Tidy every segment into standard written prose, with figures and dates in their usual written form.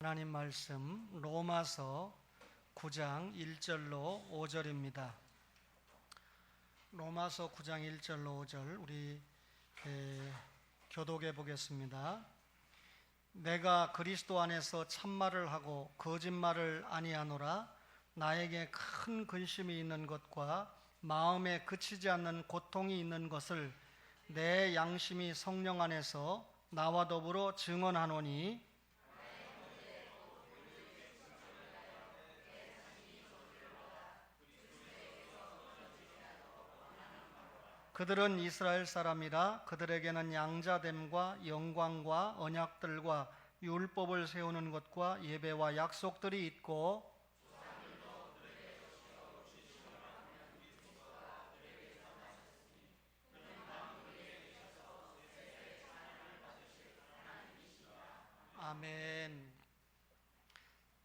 하나님 말씀 로마서 9장 1절로 5절입니다. 로마서 9장 1절로 5절 우리 교독해 보겠습니다. 내가 그리스도 안에서 참말을 하고 거짓말을 아니하노라. 나에게 큰 근심이 있는 것과 마음에 그치지 않는 고통이 있는 것을 내 양심이 성령 안에서 나와 더불어 증언하노니 그들은 이스라엘 사람이라. 그들에게는 양자됨과 영광과 언약들과 율법을 세우는 것과 예배와 약속들이 있고 아멘.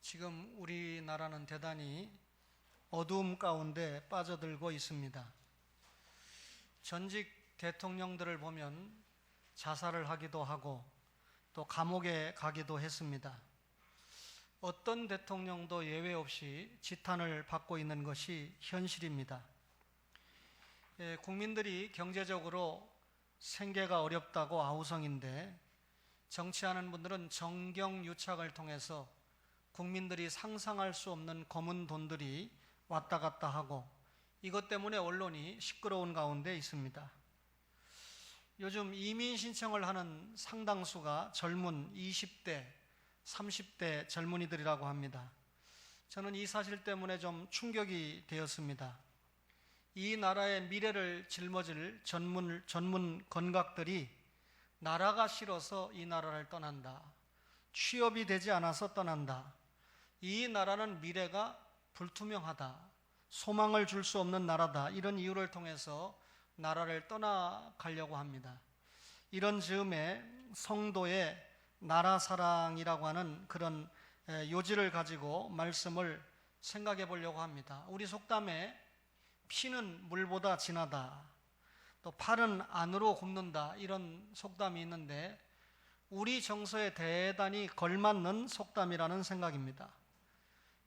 지금 우리나라는 대단히 어두움 가운데 빠져들고 있습니다. 전직 대통령들을 보면 자살을 하기도 하고 또 감옥에 가기도 했습니다. 어떤 대통령도 예외 없이 지탄을 받고 있는 것이 현실입니다. 국민들이 경제적으로 생계가 어렵다고 아우성인데 정치하는 분들은 정경유착을 통해서 국민들이 상상할 수 없는 검은 돈들이 왔다 갔다 하고 이것 때문에 언론이 시끄러운 가운데 있습니다. 요즘 이민 신청을 하는 상당수가 젊은 20대, 30대 젊은이들이라고 합니다. 저는 이 사실 때문에 좀 충격이 되었습니다. 이 나라의 미래를 짊어질 전문 건각들이 나라가 싫어서 이 나라를 떠난다. 취업이 되지 않아서 떠난다. 이 나라는 미래가 불투명하다. 소망을 줄 수 없는 나라다. 이런 이유를 통해서 나라를 떠나가려고 합니다. 이런 즈음에 성도의 나라 사랑이라고 하는 그런 요지를 가지고 말씀을 생각해 보려고 합니다. 우리 속담에 피는 물보다 진하다. 또 팔은 안으로 굽는다. 이런 속담이 있는데 우리 정서에 대단히 걸맞는 속담이라는 생각입니다.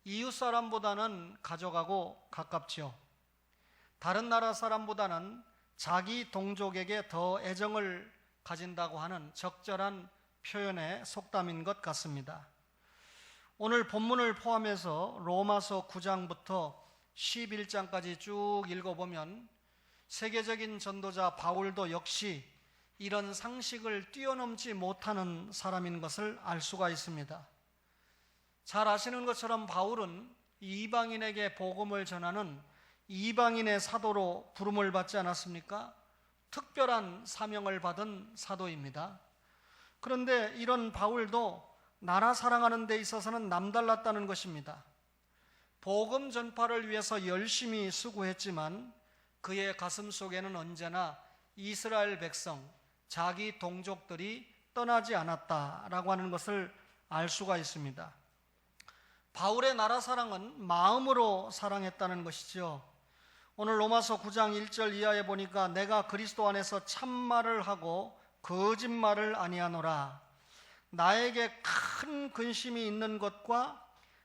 이웃 사람보다는 가족하고 가깝죠. 다른 나라 사람보다는 자기 동족에게 더 애정을 가진다고 하는 적절한 표현의 속담인 것 같습니다. 오늘 본문을 포함해서 로마서 9장부터 11장까지 쭉 읽어보면 세계적인 전도자 바울도 역시 이런 상식을 뛰어넘지 못하는 사람인 것을 알 수가 있습니다. 잘 아시는 것처럼 바울은 이방인에게 복음을 전하는 이방인의 사도로 부름을 받지 않았습니까? 특별한 사명을 받은 사도입니다. 그런데 이런 바울도 나라 사랑하는 데 있어서는 남달랐다는 것입니다. 복음 전파를 위해서 열심히 수고했지만 그의 가슴 속에는 언제나 이스라엘 백성, 자기 동족들이 떠나지 않았다라고 하는 것을 알 수가 있습니다. 바울의 나라 사랑은 마음으로 사랑했다는 것이죠. 오늘 로마서 9장 1절 이하에 보니까 내가 그리스도 안에서 참말을 하고 거짓말을 아니하노라. 나에게 큰 근심이 있는 것과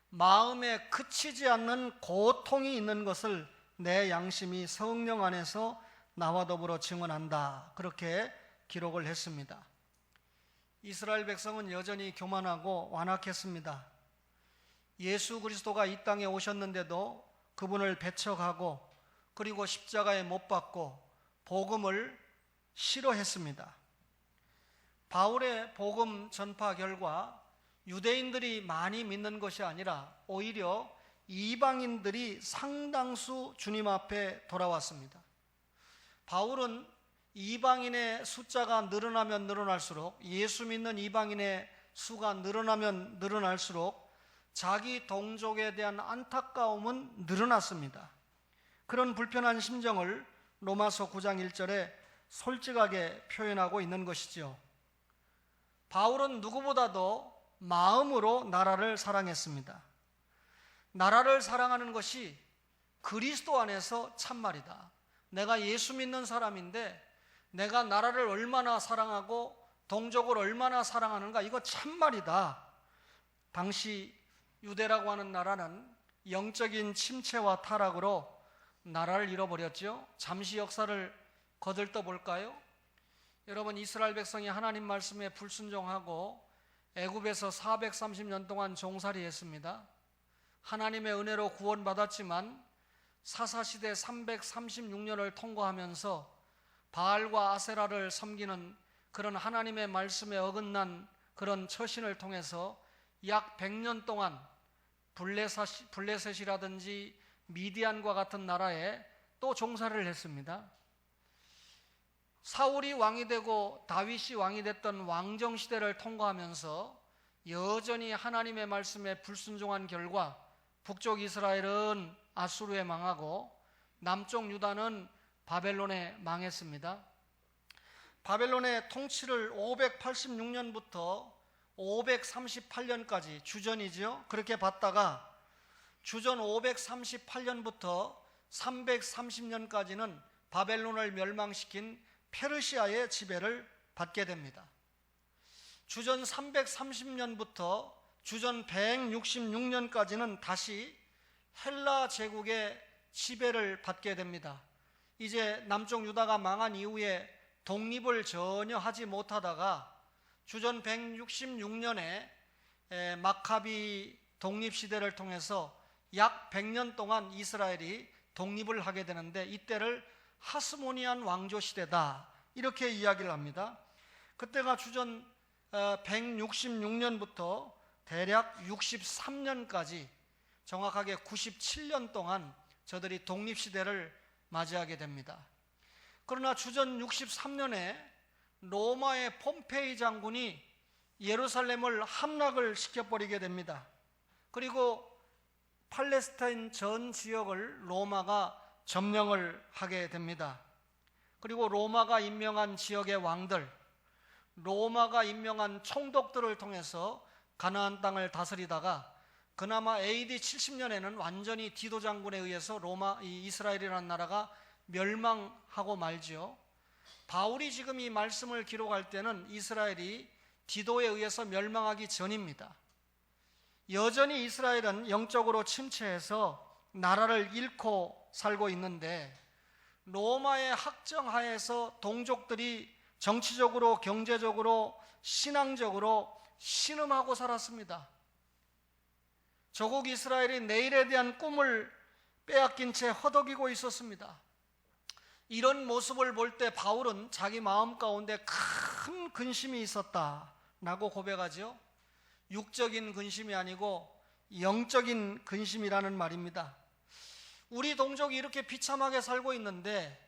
마음에 그치지 않는 고통이 있는 것을 내 양심이 성령 안에서 나와 더불어 증언한다. 그렇게 기록을 했습니다. 이스라엘 백성은 여전히 교만하고 완악했습니다. 예수 그리스도가 이 땅에 오셨는데도 그분을 배척하고 그리고 십자가에 못 박고 복음을 싫어했습니다. 바울의 복음 전파 결과 유대인들이 많이 믿는 것이 아니라 오히려 이방인들이 상당수 주님 앞에 돌아왔습니다. 바울은 이방인의 숫자가 늘어나면 늘어날수록 예수 믿는 이방인의 수가 늘어나면 늘어날수록 자기 동족에 대한 안타까움은 늘어났습니다. 그런 불편한 심정을 로마서 9장 1절에 솔직하게 표현하고 있는 것이죠. 바울은 누구보다도 마음으로 나라를 사랑했습니다. 나라를 사랑하는 것이 그리스도 안에서 참말이다. 내가 예수 믿는 사람인데 내가 나라를 얼마나 사랑하고 동족을 얼마나 사랑하는가, 이거 참말이다. 당시 유대라고 하는 나라는 영적인 침체와 타락으로 나라를 잃어버렸죠. 잠시 역사를 거들떠 볼까요? 여러분, 이스라엘 백성이 하나님 말씀에 불순종하고 애굽에서 430년 동안 종살이했습니다. 하나님의 은혜로 구원받았지만 사사시대 336년을 통과하면서 바알과 아세라를 섬기는 그런 하나님의 말씀에 어긋난 그런 처신을 통해서 약 100년 동안 블레셋이라든지 미디안과 같은 나라에 또 종살이를 했습니다. 사울이 왕이 되고 다윗이 왕이 됐던 왕정시대를 통과하면서 여전히 하나님의 말씀에 불순종한 결과 북쪽 이스라엘은 아수르에 망하고 남쪽 유다는 바벨론에 망했습니다. 바벨론의 통치를 586년부터 538년까지 주전이죠. 그렇게 봤다가 주전 538년부터 330년까지는 바벨론을 멸망시킨 페르시아의 지배를 받게 됩니다. 주전 330년부터 주전 166년까지는 다시 헬라 제국의 지배를 받게 됩니다. 이제 남쪽 유다가 망한 이후에 독립을 전혀 하지 못하다가 주전 166년에 마카비 독립시대를 통해서 약 100년 동안 이스라엘이 독립을 하게 되는데 이때를 하스모니안 왕조 시대다 이렇게 이야기를 합니다. 그때가 주전 166년부터 대략 63년까지 정확하게 97년 동안 저들이 독립시대를 맞이하게 됩니다. 그러나 주전 63년에 로마의 폼페이 장군이 예루살렘을 함락을 시켜버리게 됩니다. 그리고 팔레스타인 전 지역을 로마가 점령을 하게 됩니다. 그리고 로마가 임명한 지역의 왕들, 로마가 임명한 총독들을 통해서 가나안 땅을 다스리다가 그나마 AD 70년에는 완전히 디도 장군에 의해서 이스라엘이라는 나라가 멸망하고 말지요. 바울이 지금 이 말씀을 기록할 때는 이스라엘이 디도에 의해서 멸망하기 전입니다. 여전히 이스라엘은 영적으로 침체해서 나라를 잃고 살고 있는데 로마의 학정하에서 동족들이 정치적으로, 경제적으로, 신앙적으로 신음하고 살았습니다. 조국 이스라엘이 내일에 대한 꿈을 빼앗긴 채 허덕이고 있었습니다. 이런 모습을 볼 때 바울은 자기 마음 가운데 큰 근심이 있었다라고 고백하죠. 육적인 근심이 아니고 영적인 근심이라는 말입니다. 우리 동족이 이렇게 비참하게 살고 있는데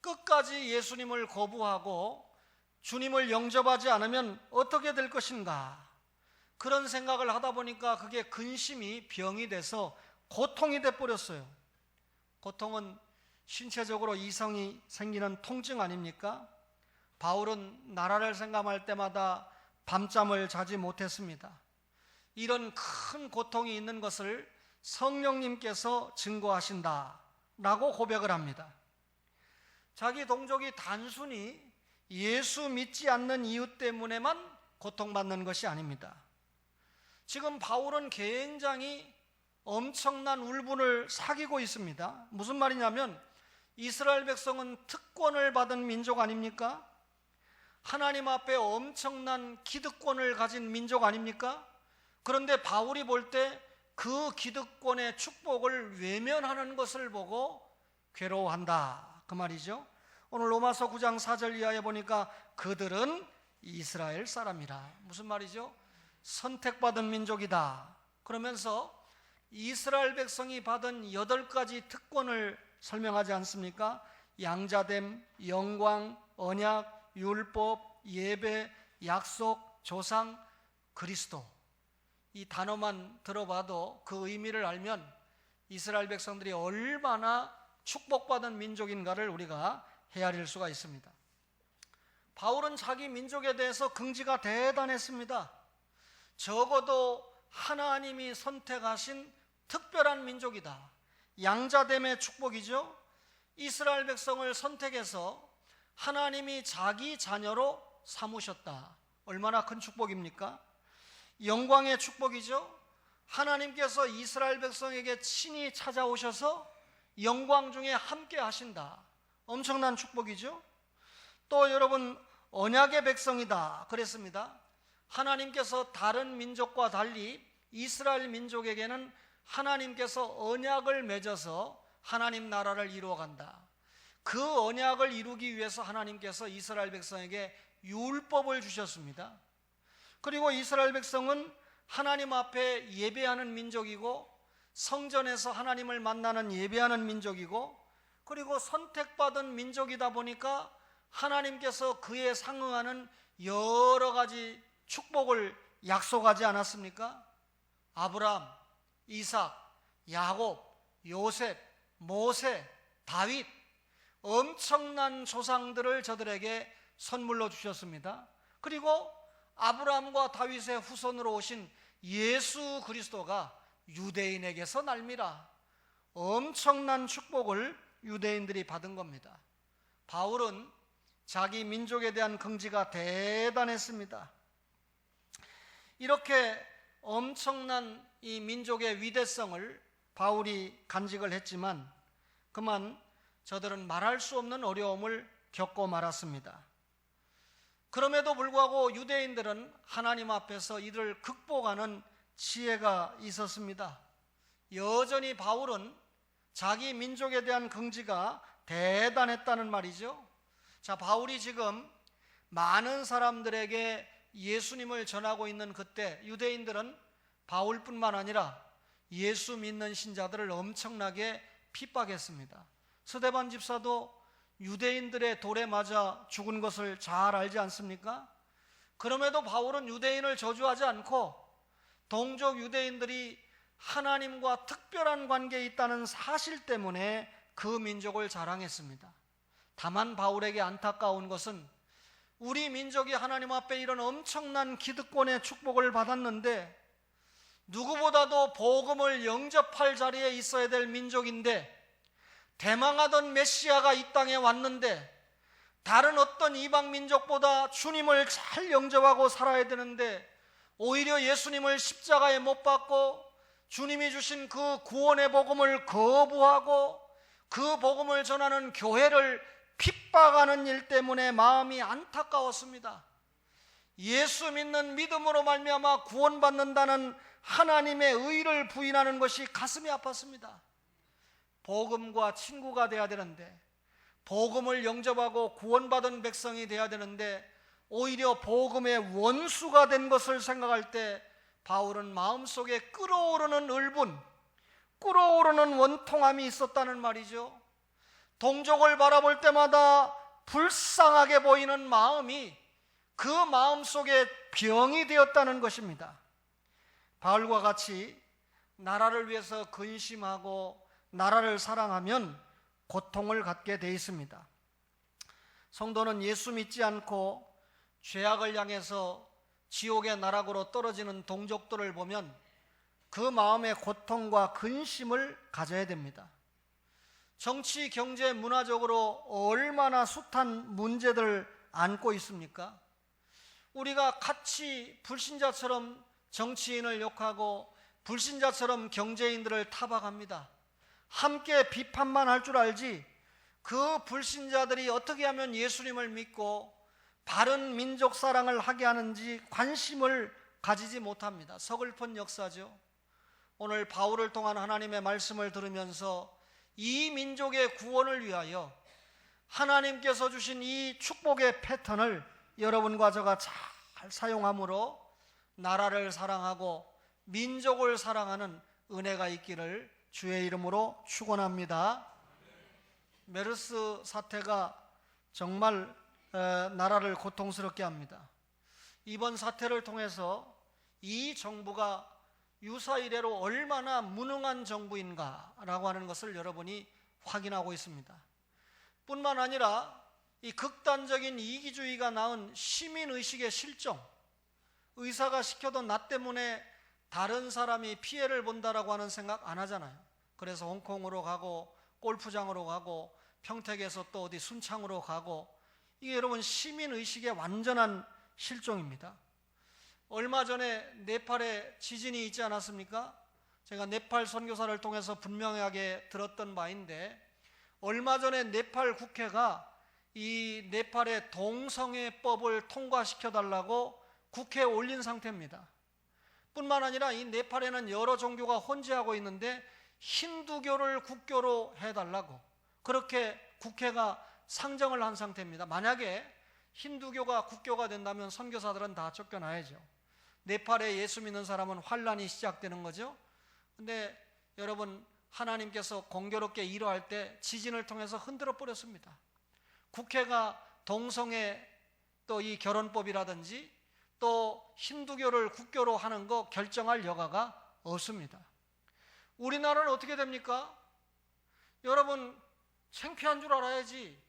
끝까지 예수님을 거부하고 주님을 영접하지 않으면 어떻게 될 것인가, 그런 생각을 하다 보니까 그게 근심이 병이 돼서 고통이 돼버렸어요. 고통은 신체적으로 이성이 생기는 통증 아닙니까? 바울은 나라를 생각할 때마다 밤잠을 자지 못했습니다. 이런 큰 고통이 있는 것을 성령님께서 증거하신다라고 고백을 합니다. 자기 동족이 단순히 예수 믿지 않는 이유 때문에만 고통받는 것이 아닙니다. 지금 바울은 굉장히 엄청난 울분을 사귀고 있습니다. 무슨 말이냐면 이스라엘 백성은 특권을 받은 민족 아닙니까? 하나님 앞에 엄청난 기득권을 가진 민족 아닙니까? 그런데 바울이 볼 때 그 기득권의 축복을 외면하는 것을 보고 괴로워한다, 그 말이죠. 오늘 로마서 9장 4절 이하에 보니까 그들은 이스라엘 사람이라. 무슨 말이죠? 선택받은 민족이다. 그러면서 이스라엘 백성이 받은 8가지 특권을 설명하지 않습니까? 양자됨, 영광, 언약, 율법, 예배, 약속, 조상, 그리스도. 이 단어만 들어봐도 그 의미를 알면 이스라엘 백성들이 얼마나 축복받은 민족인가를 우리가 헤아릴 수가 있습니다. 바울은 자기 민족에 대해서 긍지가 대단했습니다. 적어도 하나님이 선택하신 특별한 민족이다. 양자됨의 축복이죠. 이스라엘 백성을 선택해서 하나님이 자기 자녀로 삼으셨다. 얼마나 큰 축복입니까? 영광의 축복이죠. 하나님께서 이스라엘 백성에게 친히 찾아오셔서 영광 중에 함께 하신다. 엄청난 축복이죠. 또 여러분, 언약의 백성이다 그랬습니다. 하나님께서 다른 민족과 달리 이스라엘 민족에게는 하나님께서 언약을 맺어서 하나님 나라를 이루어간다. 그 언약을 이루기 위해서 하나님께서 이스라엘 백성에게 율법을 주셨습니다. 그리고 이스라엘 백성은 하나님 앞에 예배하는 민족이고, 성전에서 하나님을 만나는 예배하는 민족이고, 그리고 선택받은 민족이다 보니까 하나님께서 그에 상응하는 여러 가지 축복을 약속하지 않았습니까? 아브라함, 이삭, 야곱, 요셉, 모세, 다윗, 엄청난 조상들을 저들에게 선물로 주셨습니다. 그리고 아브라함과 다윗의 후손으로 오신 예수 그리스도가 유대인에게서 날미라. 엄청난 축복을 유대인들이 받은 겁니다. 바울은 자기 민족에 대한 긍지가 대단했습니다. 이렇게 엄청난 이 민족의 위대성을 바울이 간직을 했지만 그만 저들은 말할 수 없는 어려움을 겪고 말았습니다. 그럼에도 불구하고 유대인들은 하나님 앞에서 이를 극복하는 지혜가 있었습니다. 여전히 바울은 자기 민족에 대한 긍지가 대단했다는 말이죠. 자, 바울이 지금 많은 사람들에게 예수님을 전하고 있는 그때 유대인들은 바울뿐만 아니라 예수 믿는 신자들을 엄청나게 핍박했습니다. 스데반 집사도 유대인들의 돌에 맞아 죽은 것을 잘 알지 않습니까? 그럼에도 바울은 유대인을 저주하지 않고 동족 유대인들이 하나님과 특별한 관계에 있다는 사실 때문에 그 민족을 자랑했습니다. 다만 바울에게 안타까운 것은 우리 민족이 하나님 앞에 이런 엄청난 기득권의 축복을 받았는데 누구보다도 복음을 영접할 자리에 있어야 될 민족인데, 대망하던 메시아가 이 땅에 왔는데 다른 어떤 이방 민족보다 주님을 잘 영접하고 살아야 되는데 오히려 예수님을 십자가에 못 박고 주님이 주신 그 구원의 복음을 거부하고 그 복음을 전하는 교회를 핍박하는 일 때문에 마음이 안타까웠습니다. 예수 믿는 믿음으로 말미암아 구원받는다는 하나님의 의를 부인하는 것이 가슴이 아팠습니다. 복음과 친구가 돼야 되는데, 복음을 영접하고 구원받은 백성이 돼야 되는데 오히려 복음의 원수가 된 것을 생각할 때 바울은 마음속에 끓어오르는 울분, 끓어오르는 원통함이 있었다는 말이죠. 동족을 바라볼 때마다 불쌍하게 보이는 마음이 그 마음속에 병이 되었다는 것입니다. 바울과 같이 나라를 위해서 근심하고 나라를 사랑하면 고통을 갖게 돼 있습니다. 성도는 예수 믿지 않고 죄악을 향해서 지옥의 나락으로 떨어지는 동족들을 보면 그 마음의 고통과 근심을 가져야 됩니다. 정치, 경제, 문화적으로 얼마나 숱한 문제들을 안고 있습니까? 우리가 같이 불신자처럼 정치인을 욕하고 불신자처럼 경제인들을 타박합니다. 함께 비판만 할 줄 알지 그 불신자들이 어떻게 하면 예수님을 믿고 바른 민족 사랑을 하게 하는지 관심을 가지지 못합니다. 서글픈 역사죠. 오늘 바울을 통한 하나님의 말씀을 들으면서 이 민족의 구원을 위하여 하나님께서 주신 이 축복의 패턴을 여러분과 저가 잘 사용함으로 나라를 사랑하고 민족을 사랑하는 은혜가 있기를 주의 이름으로 축원합니다. 메르스 사태가 정말 나라를 고통스럽게 합니다. 이번 사태를 통해서 이 정부가 유사 이래로 얼마나 무능한 정부인가라고 하는 것을 여러분이 확인하고 있습니다. 뿐만 아니라 이 극단적인 이기주의가 낳은 시민의식의 실종, 의사가 시켜도 나 때문에 다른 사람이 피해를 본다라고 하는 생각 안 하잖아요. 그래서 홍콩으로 가고 골프장으로 가고 평택에서 또 어디 순창으로 가고, 이게 여러분 시민의식의 완전한 실종입니다. 얼마 전에 네팔에 지진이 있지 않았습니까? 제가 네팔 선교사를 통해서 분명하게 들었던 바인데, 얼마 전에 네팔 국회가 이 네팔의 동성애법을 통과시켜달라고 국회에 올린 상태입니다. 뿐만 아니라 이 네팔에는 여러 종교가 혼재하고 있는데 힌두교를 국교로 해달라고 그렇게 국회가 상정을 한 상태입니다. 만약에 힌두교가 국교가 된다면 선교사들은 다 쫓겨나야죠. 네팔에 예수 믿는 사람은 환란이 시작되는 거죠. 근데 여러분, 하나님께서 공교롭게 이러할 때 지진을 통해서 흔들어 버렸습니다. 국회가 동성애 또 이 결혼법이라든지 또 힌두교를 국교로 하는 거 결정할 여가가 없습니다. 우리나라는 어떻게 됩니까? 여러분, 창피한 줄 알아야지.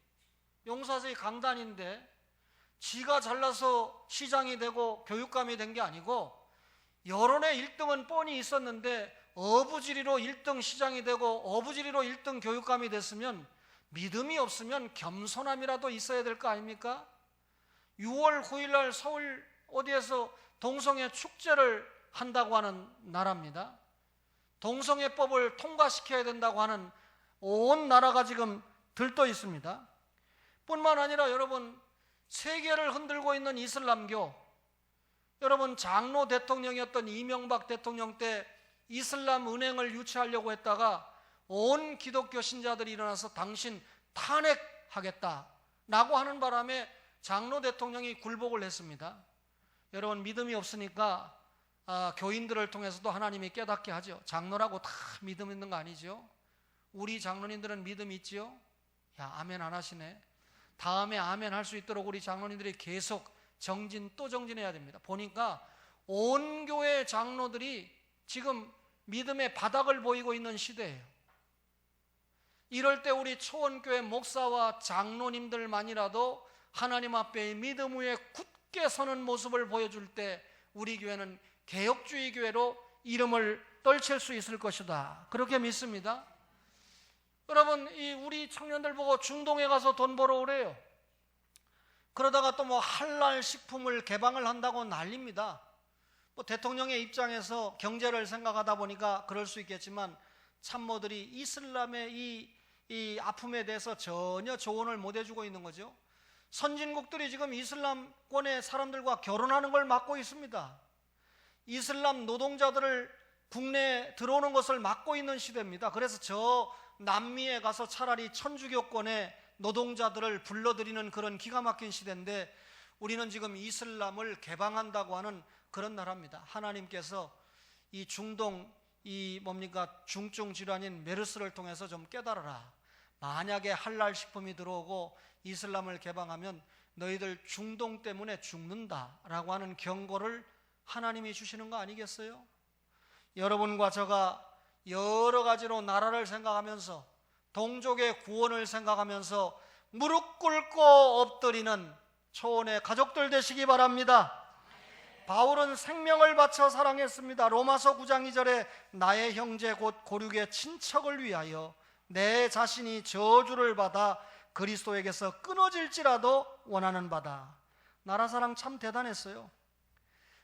용사제의 강단인데 지가 잘나서 시장이 되고 교육감이 된 게 아니고 여론의 1등은 뻔히 있었는데 어부지리로 1등 시장이 되고 어부지리로 1등 교육감이 됐으면 믿음이 없으면 겸손함이라도 있어야 될 거 아닙니까? 6월 9일 날 서울 어디에서 동성애 축제를 한다고 하는 나라입니다. 동성애법을 통과시켜야 된다고 하는 온 나라가 지금 들떠 있습니다. 뿐만 아니라 여러분, 세계를 흔들고 있는 이슬람교, 여러분, 장로 대통령이었던 이명박 대통령 때 이슬람 은행을 유치하려고 했다가 온 기독교 신자들이 일어나서 당신 탄핵하겠다라고 하는 바람에 장로 대통령이 굴복을 했습니다. 여러분, 믿음이 없으니까 교인들을 통해서도 하나님이 깨닫게 하죠. 장로라고 다 믿음 있는 거 아니죠? 우리 장로님들은 믿음이 있지요? 야, 아멘 안 하시네. 다음에 아멘 할 수 있도록 우리 장로님들이 계속 정진 또 정진해야 됩니다. 보니까 온 교회 장로들이 지금 믿음의 바닥을 보이고 있는 시대예요. 이럴 때 우리 초원교회 목사와 장로님들만이라도 하나님 앞에 믿음 위에 굳게 서는 모습을 보여줄 때 우리 교회는 개혁주의 교회로 이름을 떨칠 수 있을 것이다, 그렇게 믿습니다. 여러분, 우리 청년들 보고 중동에 가서 돈 벌어 오래요. 그러다가 또 뭐 할랄 식품을 개방을 한다고 난립니다. 뭐 대통령의 입장에서 경제를 생각하다 보니까 그럴 수 있겠지만 참모들이 이슬람의 이 아픔에 대해서 전혀 조언을 못 해주고 있는 거죠. 선진국들이 지금 이슬람권의 사람들과 결혼하는 걸 막고 있습니다. 이슬람 노동자들을 국내에 들어오는 것을 막고 있는 시대입니다. 그래서 저 남미에 가서 차라리 천주교권의 노동자들을 불러들이는 그런 기가 막힌 시대인데, 우리는 지금 이슬람을 개방한다고 하는 그런 나라입니다. 하나님께서 이 중동 중증 질환인 메르스를 통해서 좀 깨달아라. 만약에 할랄 식품이 들어오고 이슬람을 개방하면 너희들 중동 때문에 죽는다라고 하는 경고를 하나님이 주시는 거 아니겠어요? 여러분과 저가 여러 가지로 나라를 생각하면서 동족의 구원을 생각하면서 무릎 꿇고 엎드리는 초원의 가족들 되시기 바랍니다. 바울은 생명을 바쳐 사랑했습니다. 로마서 9장 2절에 나의 형제 곧 고륙의 친척을 위하여 내 자신이 저주를 받아 그리스도에게서 끊어질지라도 원하는 바다. 나라 사랑 참 대단했어요.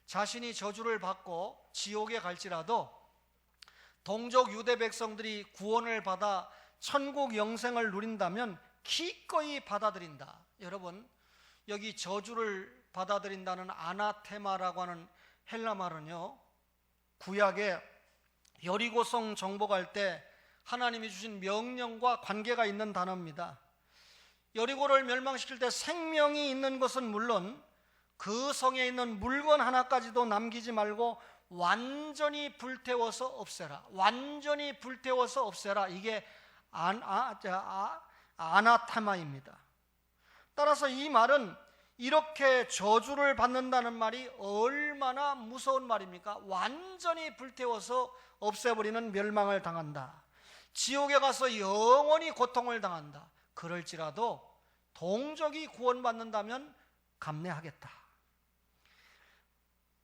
자신이 저주를 받고 지옥에 갈지라도 동족 유대 백성들이 구원을 받아 천국 영생을 누린다면 기꺼이 받아들인다. 여러분, 여기 저주를 받아들인다는 아나테마라고 하는 헬라 말은요, 구약에 여리고성 정복할 때 하나님이 주신 명령과 관계가 있는 단어입니다. 여리고를 멸망시킬 때 생명이 있는 것은 물론 그 성에 있는 물건 하나까지도 남기지 말고 완전히 불태워서 없애라. 완전히 불태워서 없애라. 이게 아나테마입니다. 따라서 이 말은 이렇게 저주를 받는다는 말이 얼마나 무서운 말입니까? 완전히 불태워서 없애버리는 멸망을 당한다. 지옥에 가서 영원히 고통을 당한다. 그럴지라도 동족이 구원받는다면 감내하겠다.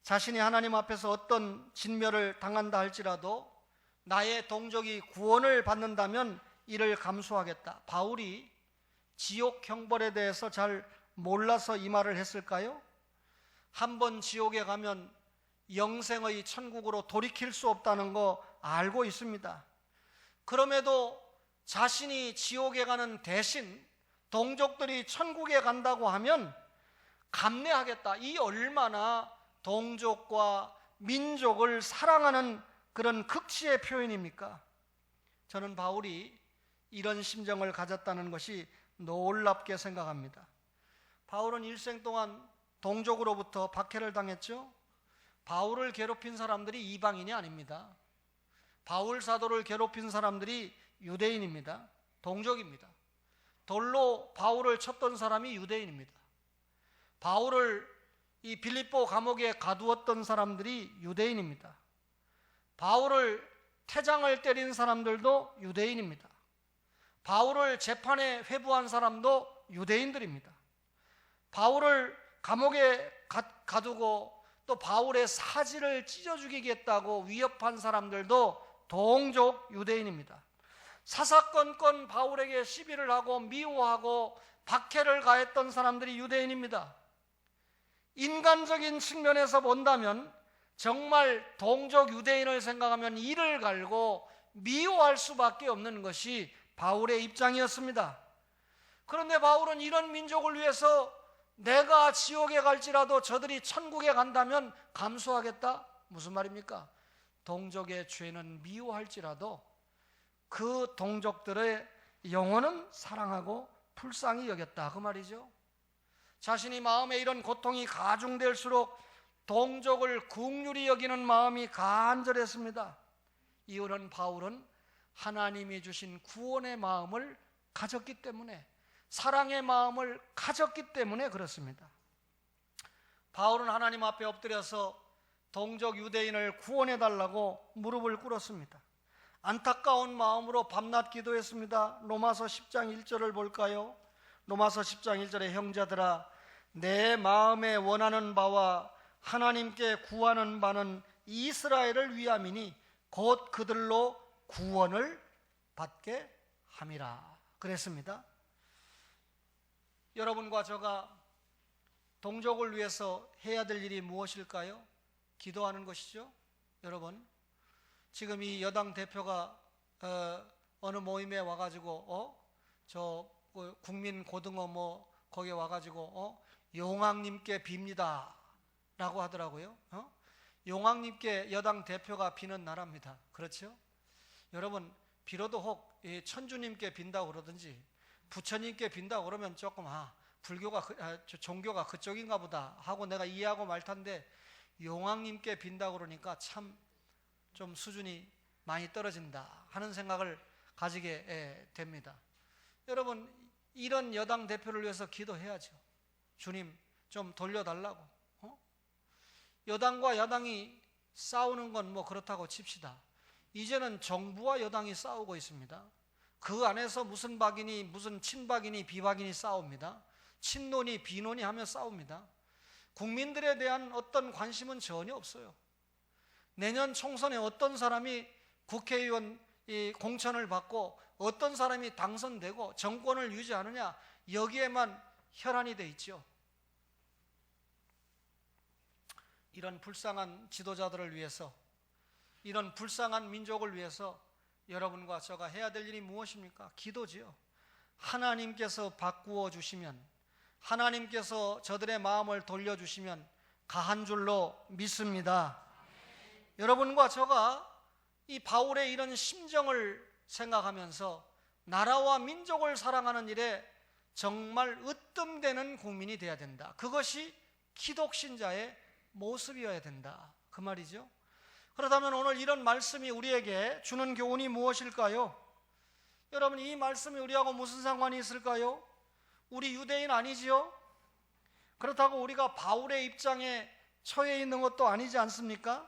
자신이 하나님 앞에서 어떤 진멸을 당한다 할지라도 나의 동족이 구원을 받는다면 이를 감수하겠다. 바울이 지옥 형벌에 대해서 잘 몰라서 이 말을 했을까요? 한 번 지옥에 가면 영생의 천국으로 돌이킬 수 없다는 거 알고 있습니다. 그럼에도 자신이 지옥에 가는 대신 동족들이 천국에 간다고 하면 감내하겠다. 이 얼마나 동족과 민족을 사랑하는 그런 극치의 표현입니까? 저는 바울이 이런 심정을 가졌다는 것이 놀랍게 생각합니다. 바울은 일생 동안 동족으로부터 박해를 당했죠. 바울을 괴롭힌 사람들이 이방인이 아닙니다. 바울 사도를 괴롭힌 사람들이 유대인입니다. 동족입니다. 돌로 바울을 쳤던 사람이 유대인입니다. 바울을 이 빌립보 감옥에 가두었던 사람들이 유대인입니다. 바울을 태장을 때린 사람들도 유대인입니다. 바울을 재판에 회부한 사람도 유대인들입니다. 바울을 감옥에 가두고 또 바울의 사지를 찢어 죽이겠다고 위협한 사람들도 동족 유대인입니다. 사사건건 바울에게 시비를 하고 미워하고 박해를 가했던 사람들이 유대인입니다. 인간적인 측면에서 본다면 정말 동족 유대인을 생각하면 이를 갈고 미워할 수밖에 없는 것이 바울의 입장이었습니다. 그런데 바울은 이런 민족을 위해서 내가 지옥에 갈지라도 저들이 천국에 간다면 감수하겠다? 무슨 말입니까? 동족의 죄는 미워할지라도 그 동족들의 영혼은 사랑하고 불쌍히 여겼다, 그 말이죠. 자신이 마음에 이런 고통이 가중될수록 동족을 긍휼히 여기는 마음이 간절했습니다. 이유는 바울은 하나님이 주신 구원의 마음을 가졌기 때문에, 사랑의 마음을 가졌기 때문에 그렇습니다. 바울은 하나님 앞에 엎드려서 동족 유대인을 구원해달라고 무릎을 꿇었습니다. 안타까운 마음으로 밤낮 기도했습니다. 로마서 10장 1절을 볼까요? 로마서 10장 1절에 형제들아, 내 마음에 원하는 바와 하나님께 구하는 바는 이스라엘을 위함이니 곧 그들로 구원을 받게 함이라 그랬습니다. 여러분과 저가 동족을 위해서 해야 될 일이 무엇일까요? 기도하는 것이죠. 여러분, 지금 이 여당 대표가 어느 모임에 와가지고 저 국민 고등어 뭐 거기에 와가지고 용왕님께 빕니다 라고 하더라고요. 용왕님께 여당 대표가 비는 나라입니다. 그렇죠? 여러분, 비로도 혹 천주님께 빈다고 그러든지 부처님께 빈다고 그러면 조금 불교가 종교가 그쪽인가 보다 하고 내가 이해하고 말 텐데, 용왕님께 빈다고 그러니까 참 좀 수준이 많이 떨어진다 하는 생각을 가지게 됩니다. 여러분, 이런 여당 대표를 위해서 기도해야죠. 주님 좀 돌려달라고. 여당과 야당이 싸우는 건 뭐 그렇다고 칩시다. 이제는 정부와 여당이 싸우고 있습니다. 그 안에서 무슨 박이니 무슨 친박이니 비박이니 싸웁니다. 친노니 비노니 하며 싸웁니다. 국민들에 대한 어떤 관심은 전혀 없어요. 내년 총선에 어떤 사람이 국회의원 공천을 받고 어떤 사람이 당선되고 정권을 유지하느냐, 여기에만 혈안이 돼 있죠. 이런 불쌍한 지도자들을 위해서, 이런 불쌍한 민족을 위해서 여러분과 저가 해야 될 일이 무엇입니까? 기도지요. 하나님께서 바꾸어 주시면, 하나님께서 저들의 마음을 돌려주시면 가한 줄로 믿습니다. 여러분과 저가 이 바울의 이런 심정을 생각하면서 나라와 민족을 사랑하는 일에 정말 으뜸되는 국민이 되어야 된다. 그것이 기독신자의 모습이어야 된다, 그 말이죠. 그렇다면 오늘 이런 말씀이 우리에게 주는 교훈이 무엇일까요? 여러분, 이 말씀이 우리하고 무슨 상관이 있을까요? 우리 유대인 아니지요? 그렇다고 우리가 바울의 입장에 처해 있는 것도 아니지 않습니까?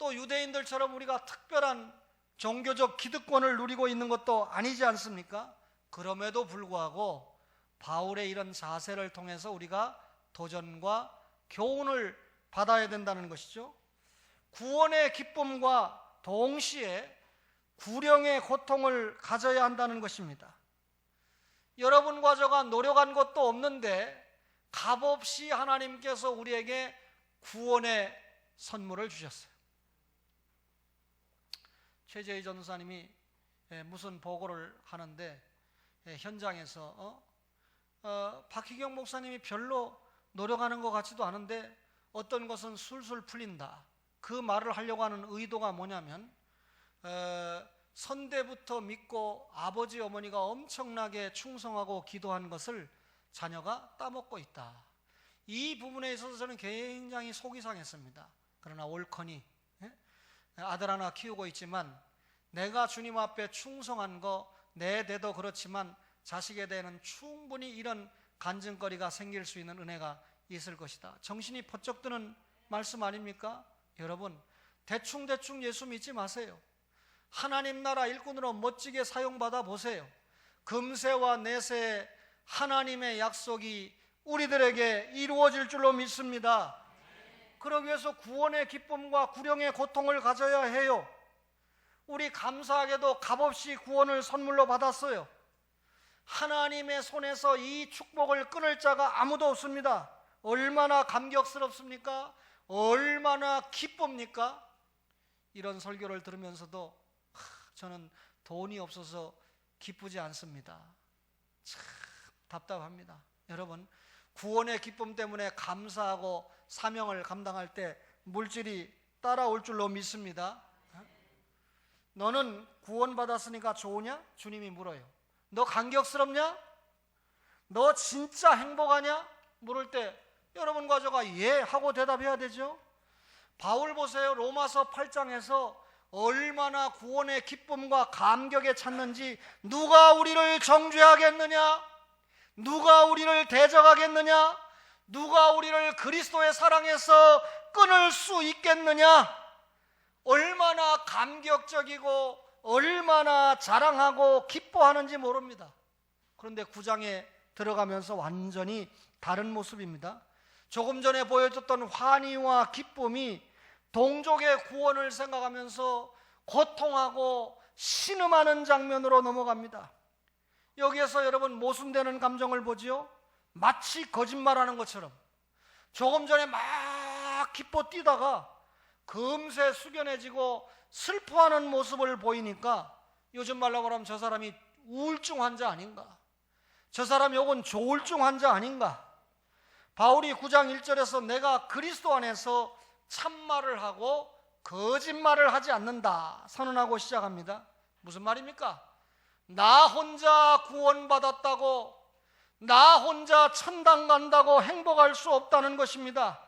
또 유대인들처럼 우리가 특별한 종교적 기득권을 누리고 있는 것도 아니지 않습니까? 그럼에도 불구하고 바울의 이런 자세를 통해서 우리가 도전과 교훈을 받아야 된다는 것이죠. 구원의 기쁨과 동시에 구령의 고통을 가져야 한다는 것입니다. 여러분과 저가 노력한 것도 없는데 값없이 하나님께서 우리에게 구원의 선물을 주셨어요. 최재희 전도사님이 무슨 보고를 하는데 현장에서 박희경 목사님이 별로 노력하는 것 같지도 않은데 어떤 것은 술술 풀린다. 그 말을 하려고 하는 의도가 뭐냐면 선대부터 믿고 아버지 어머니가 엄청나게 충성하고 기도한 것을 자녀가 따먹고 있다. 이 부분에 있어서 저는 굉장히 속이 상했습니다. 그러나 옳거니 아들 하나 키우고 있지만 내가 주님 앞에 충성한 거 내 대도 그렇지만 자식에 대해는 충분히 이런 간증거리가 생길 수 있는 은혜가 있을 것이다. 정신이 번쩍 드는 말씀 아닙니까? 여러분, 대충 예수 믿지 마세요. 하나님 나라 일꾼으로 멋지게 사용받아 보세요. 금세와 내세 하나님의 약속이 우리들에게 이루어질 줄로 믿습니다. 그러기 위해서 구원의 기쁨과 구령의 고통을 가져야 해요. 우리 감사하게도 값없이 구원을 선물로 받았어요. 하나님의 손에서 이 축복을 끊을 자가 아무도 없습니다. 얼마나 감격스럽습니까? 얼마나 기쁩니까? 이런 설교를 들으면서도 저는 돈이 없어서 기쁘지 않습니다. 참 답답합니다. 여러분, 구원의 기쁨 때문에 감사하고 사명을 감당할 때 물질이 따라올 줄로 믿습니다. 너는 구원받았으니까 좋으냐? 주님이 물어요. 너 감격스럽냐? 너 진짜 행복하냐? 물을 때 여러분과 저가 예 하고 대답해야 되죠. 바울 보세요. 로마서 8장에서 얼마나 구원의 기쁨과 감격에 찼는지. 누가 우리를 정죄하겠느냐? 누가 우리를 대적하겠느냐? 누가 우리를 그리스도의 사랑에서 끊을 수 있겠느냐? 얼마나 감격적이고 얼마나 자랑하고 기뻐하는지 모릅니다. 그런데 9장에 들어가면서 완전히 다른 모습입니다. 조금 전에 보여줬던 환희와 기쁨이 동족의 구원을 생각하면서 고통하고 신음하는 장면으로 넘어갑니다. 여기에서 여러분 모순되는 감정을 보지요. 마치 거짓말하는 것처럼 조금 전에 막 기뻐 뛰다가 금세 숙연해지고 슬퍼하는 모습을 보이니까 요즘 말로 말하면 저 사람이 우울증 환자 아닌가? 저 사람이 혹은 조울증 환자 아닌가? 바울이 9장 1절에서 내가 그리스도 안에서 참말을 하고 거짓말을 하지 않는다 선언하고 시작합니다. 무슨 말입니까? 나 혼자 구원받았다고, 나 혼자 천당 간다고 행복할 수 없다는 것입니다.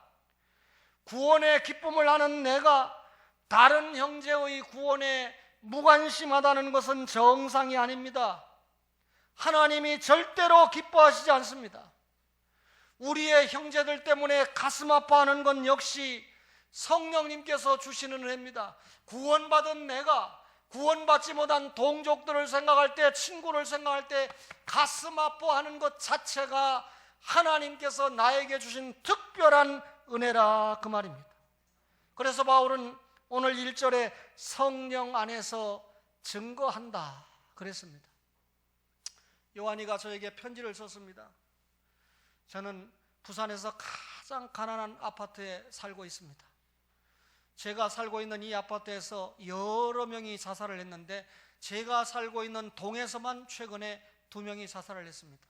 구원의 기쁨을 아는 내가 다른 형제의 구원에 무관심하다는 것은 정상이 아닙니다. 하나님이 절대로 기뻐하시지 않습니다. 우리의 형제들 때문에 가슴 아파하는 건 역시 성령님께서 주시는 은혜입니다. 구원받은 내가 구원받지 못한 동족들을 생각할 때, 친구를 생각할 때 가슴 아파하는 것 자체가 하나님께서 나에게 주신 특별한 은혜라 그 말입니다. 그래서 바울은 오늘 1절에 성령 안에서 증거한다 그랬습니다. 요한이가 저에게 편지를 썼습니다. 저는 부산에서 가장 가난한 아파트에 살고 있습니다. 제가 살고 있는 이 아파트에서 여러 명이 자살을 했는데 제가 살고 있는 동에서만 최근에 2명이 자살을 했습니다.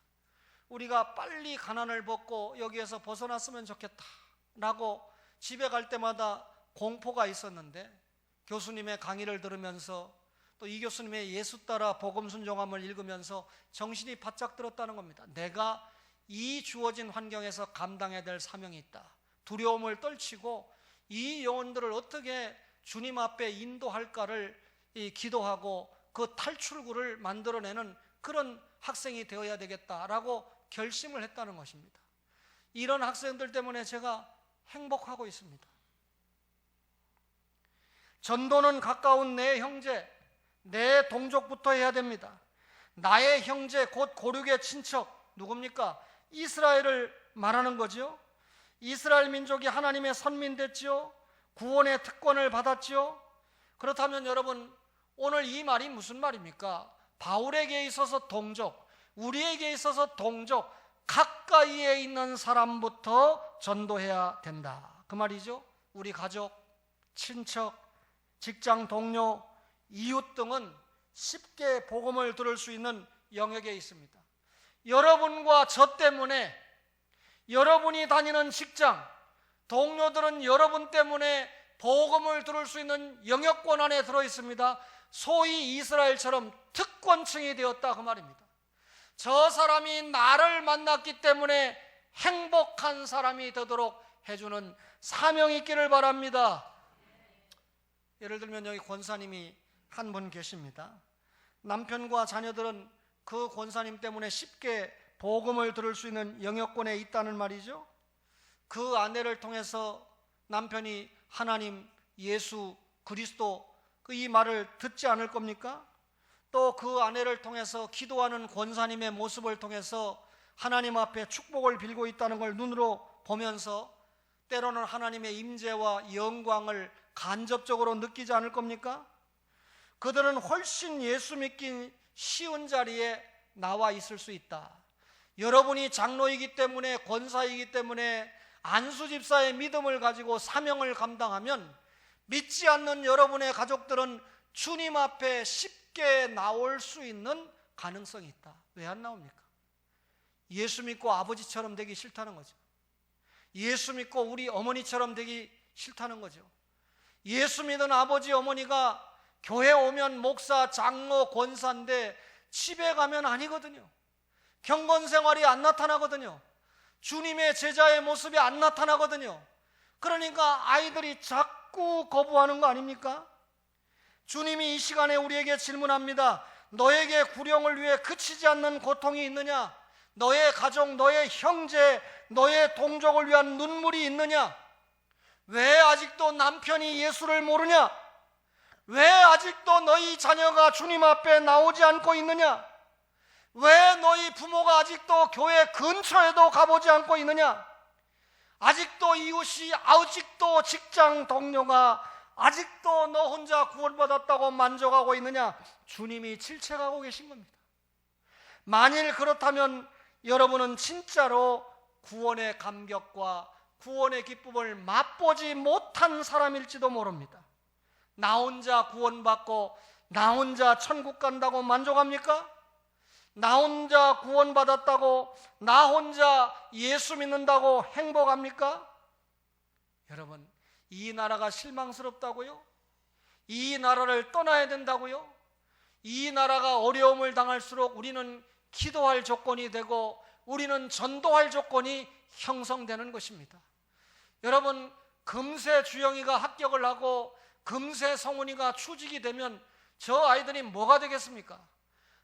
우리가 빨리 가난을 벗고 여기에서 벗어났으면 좋겠다라고 집에 갈 때마다 공포가 있었는데 교수님의 강의를 들으면서 또 이 교수님의 예수 따라 복음 순종함을 읽으면서 정신이 바짝 들었다는 겁니다. 내가 이 주어진 환경에서 감당해야 될 사명이 있다. 두려움을 떨치고 이 영혼들을 어떻게 주님 앞에 인도할까를 기도하고 그 탈출구를 만들어내는 그런 학생이 되어야 되겠다라고 결심을 했다는 것입니다. 이런 학생들 때문에 제가 행복하고 있습니다. 전도는 가까운 내 형제, 내 동족부터 해야 됩니다. 나의 형제 곧 고륙의 친척 누굽니까? 이스라엘을 말하는 거죠. 이스라엘 민족이 하나님의 선민 됐지요. 구원의 특권을 받았지요. 그렇다면 여러분 오늘 이 말이 무슨 말입니까? 바울에게 있어서 동족, 우리에게 있어서 동족, 가까이에 있는 사람부터 전도해야 된다 그 말이죠. 우리 가족, 친척, 직장 동료, 이웃 등은 쉽게 복음을 들을 수 있는 영역에 있습니다. 여러분과 저 때문에, 여러분이 다니는 직장, 동료들은 여러분 때문에 복음을 들을 수 있는 영역권 안에 들어 있습니다. 소위 이스라엘처럼 특권층이 되었다 그 말입니다. 저 사람이 나를 만났기 때문에 행복한 사람이 되도록 해주는 사명이 있기를 바랍니다. 예를 들면 여기 권사님이 한 분 계십니다. 남편과 자녀들은 그 권사님 때문에 쉽게 복음을 들을 수 있는 영역권에 있다는 말이죠. 그 아내를 통해서 남편이 하나님, 예수, 그리스도 이 말을 듣지 않을 겁니까? 또 그 아내를 통해서 기도하는 권사님의 모습을 통해서 하나님 앞에 축복을 빌고 있다는 걸 눈으로 보면서 때로는 하나님의 임재와 영광을 간접적으로 느끼지 않을 겁니까? 그들은 훨씬 예수 믿기 쉬운 자리에 나와 있을 수 있다. 여러분이 장로이기 때문에, 권사이기 때문에 안수 집사의 믿음을 가지고 사명을 감당하면 믿지 않는 여러분의 가족들은 주님 앞에 쉽게 나올 수 있는 가능성이 있다. 왜 안 나옵니까? 예수 믿고 아버지처럼 되기 싫다는 거죠. 예수 믿고 우리 어머니처럼 되기 싫다는 거죠. 예수 믿은 아버지 어머니가 교회 오면 목사, 장로, 권사인데 집에 가면 아니거든요. 경건 생활이 안 나타나거든요. 주님의 제자의 모습이 안 나타나거든요. 그러니까 아이들이 자꾸 거부하는 거 아닙니까? 주님이 이 시간에 우리에게 질문합니다. 너에게 구령을 위해 그치지 않는 고통이 있느냐? 너의 가족, 너의 형제, 너의 동족을 위한 눈물이 있느냐? 왜 아직도 남편이 예수를 모르냐? 왜 아직도 너희 자녀가 주님 앞에 나오지 않고 있느냐? 왜 너희 부모가 아직도 교회 근처에도 가보지 않고 있느냐? 아직도 이웃이, 아직도 직장 동료가 아직도 너 혼자 구원받았다고 만족하고 있느냐? 주님이 질책하고 계신 겁니다. 만일 그렇다면 여러분은 진짜로 구원의 감격과 구원의 기쁨을 맛보지 못한 사람일지도 모릅니다. 나 혼자 구원받고 나 혼자 천국 간다고 만족합니까? 나 혼자 구원받았다고, 나 혼자 예수 믿는다고 행복합니까? 여러분, 이 나라가 실망스럽다고요? 이 나라를 떠나야 된다고요? 이 나라가 어려움을 당할수록 우리는 기도할 조건이 되고 우리는 전도할 조건이 형성되는 것입니다. 여러분, 금세 주영이가 합격을 하고 금세 성훈이가 취직이 되면 저 아이들이 뭐가 되겠습니까?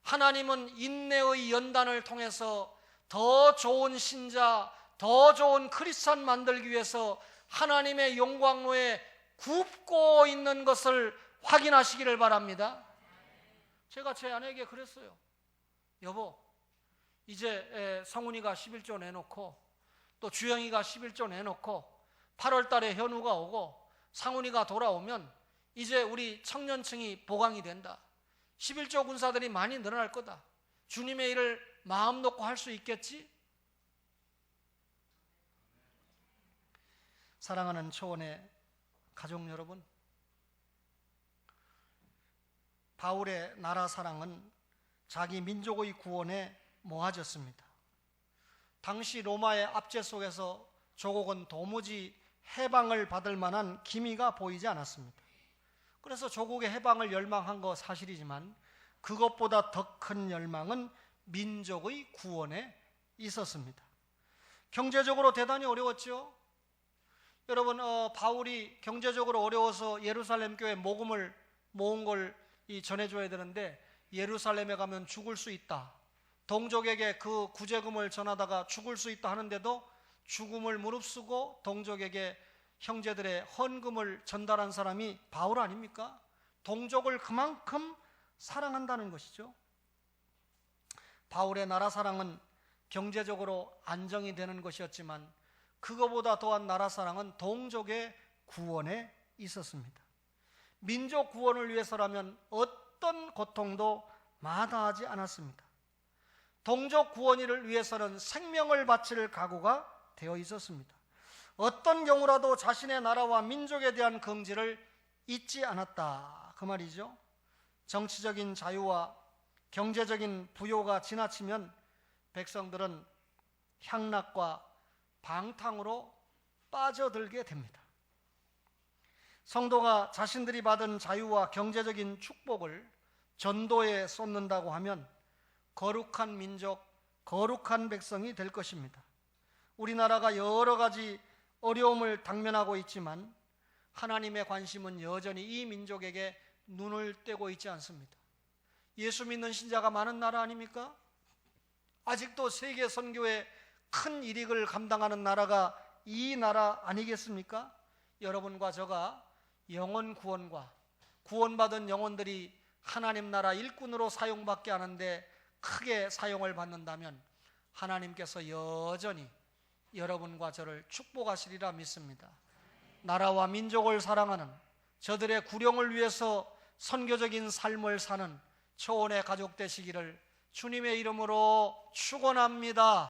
하나님은 인내의 연단을 통해서 더 좋은 신자, 더 좋은 크리스찬 만들기 위해서 하나님의 영광로에 굽고 있는 것을 확인하시기를 바랍니다. 제가 제 아내에게 그랬어요. 여보, 이제 성훈이가 11조 내놓고 또 주영이가 11조 내놓고 8월 달에 현우가 오고 상훈이가 돌아오면 이제 우리 청년층이 보강이 된다. 11조 군사들이 많이 늘어날 거다. 주님의 일을 마음 놓고 할 수 있겠지? 사랑하는 초원의 가족 여러분, 바울의 나라 사랑은 자기 민족의 구원에 모아졌습니다. 당시 로마의 압제 속에서 조국은 도무지 해방을 받을 만한 기미가 보이지 않았습니다. 그래서 조국의 해방을 열망한 거 사실이지만 그것보다 더 큰 열망은 민족의 구원에 있었습니다. 경제적으로 대단히 어려웠죠. 여러분, 바울이 경제적으로 어려워서 예루살렘 교회 모금을 모은 걸 전해줘야 되는데 예루살렘에 가면 죽을 수 있다, 동족에게 그 구제금을 전하다가 죽을 수 있다 하는데도 죽음을 무릅쓰고 동족에게 형제들의 헌금을 전달한 사람이 바울 아닙니까? 동족을 그만큼 사랑한다는 것이죠. 바울의 나라 사랑은 경제적으로 안정이 되는 것이었지만 그거보다 더한 나라 사랑은 동족의 구원에 있었습니다. 민족 구원을 위해서라면 어떤 고통도 마다하지 않았습니다. 동족 구원을 위해서는 생명을 바칠 각오가 되어 있었습니다. 어떤 경우라도 자신의 나라와 민족에 대한 긍지를 잊지 않았다, 그 말이죠. 정치적인 자유와 경제적인 부요가 지나치면 백성들은 향락과 방탕으로 빠져들게 됩니다. 성도가 자신들이 받은 자유와 경제적인 축복을 전도에 쏟는다고 하면 거룩한 민족, 거룩한 백성이 될 것입니다. 우리나라가 여러 가지 어려움을 당면하고 있지만 하나님의 관심은 여전히 이 민족에게 눈을 떼고 있지 않습니다. 예수 믿는 신자가 많은 나라 아닙니까? 아직도 세계 선교에 큰 이익을 감당하는 나라가 이 나라 아니겠습니까? 여러분과 저가 영혼 구원과 구원받은 영혼들이 하나님 나라 일꾼으로 사용받게 하는데 크게 사용을 받는다면 하나님께서 여전히 여러분과 저를 축복하시리라 믿습니다. 나라와 민족을 사랑하는, 저들의 구령을 위해서 선교적인 삶을 사는 초원의 가족 되시기를 주님의 이름으로 축원합니다.